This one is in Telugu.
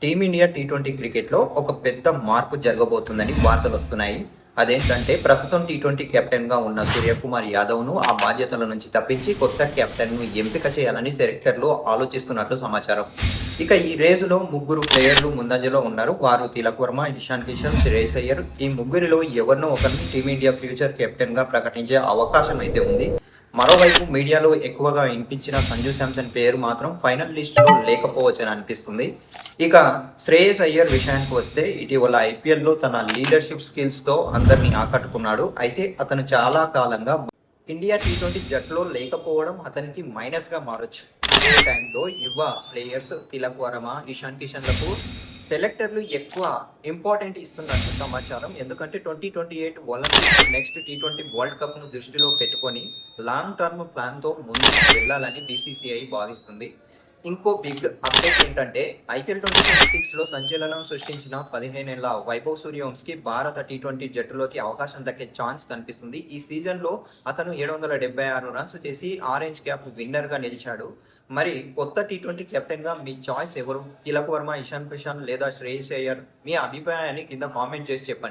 టీమిండియా టీ20 క్రికెట్లో ఒక పెద్ద మార్పు జరగబోతుందని వార్తలు వస్తున్నాయి. అదేంటంటే ప్రస్తుతం టీ20 కెప్టెన్గా ఉన్న సూర్యకుమార్ యాదవ్ను ఆ బాధ్యతల నుంచి తప్పించి కొత్త కెప్టెన్ను ఎంపిక చేయాలని సెలెక్టర్లు ఆలోచిస్తున్నట్లు సమాచారం. ఇక ఈ రేసులో ముగ్గురు ప్లేయర్లు ముందంజలో ఉన్నారు. వారు తిలక్ వర్మ, ఇషాన్ కిషన్, శ్రేయస్ అయ్యర్. ఈ ముగ్గురిలో ఎవరినో ఒకరిని టీమిండియా ఫ్యూచర్ కెప్టెన్గా ప్రకటించే అవకాశం అయితే ఉంది. మరోవైపు మీడియాలో ఎక్కువగా వినిపించిన సంజు శాంసన్ పేరు మాత్రం ఫైనల్ లిస్టులో లేకపోవచ్చని అనిపిస్తుంది. ఇక శ్రేయస్ అయ్యర్ విషయానికి వస్తే ఇటీవల ఐపీఎల్లో తన లీడర్షిప్ స్కిల్స్తో అందరినీ ఆకట్టుకున్నాడు. అయితే అతను చాలా కాలంగా ఇండియా టీ20 జట్టులో లేకపోవడం అతనికి మైనస్గా మారొచ్చు. అదే టైంలో యువ ప్లేయర్స్ తిలక్ వర్మ, ఇషాన్ కిషన్లకు సెలెక్టర్లు ఎక్కువ ఇంపార్టెంట్ ఇస్తున్నట్టు సమాచారం. ఎందుకంటే 2028 ఒలింపిక్స్ నెక్స్ట్ టీ20 వరల్డ్ కప్ను దృష్టిలో పెట్టుకొని లాంగ్ టర్మ్ ప్లాన్తో ముందుకు వెళ్ళాలని బీసీసీఐ భావిస్తుంది. ఇంకో బిగ్ అప్డేట్ ఏంటంటే ఐపీఎల్ 2026లో సంచలనం సృష్టించిన 15 ఏళ్ల వైభవ్ సూర్యవంశీకి భారత టీ20 జట్టులోకి అవకాశం దక్కే ఛాన్స్ కనిపిస్తుంది. ఈ సీజన్లో అతను 776 రన్స్ చేసి ఆరెంజ్ క్యాప్ విన్నర్గా నిలిచాడు. మరి కొత్త టీ20 కెప్టెన్గా మీ చాయిస్ ఎవరు? తిలక్ వర్మ, ఇషాన్ కిషన్ లేదా శ్రేయస్ అయ్యర్? మీ అభిప్రాయాన్ని కింద కామెంట్ చేసి చెప్పండి.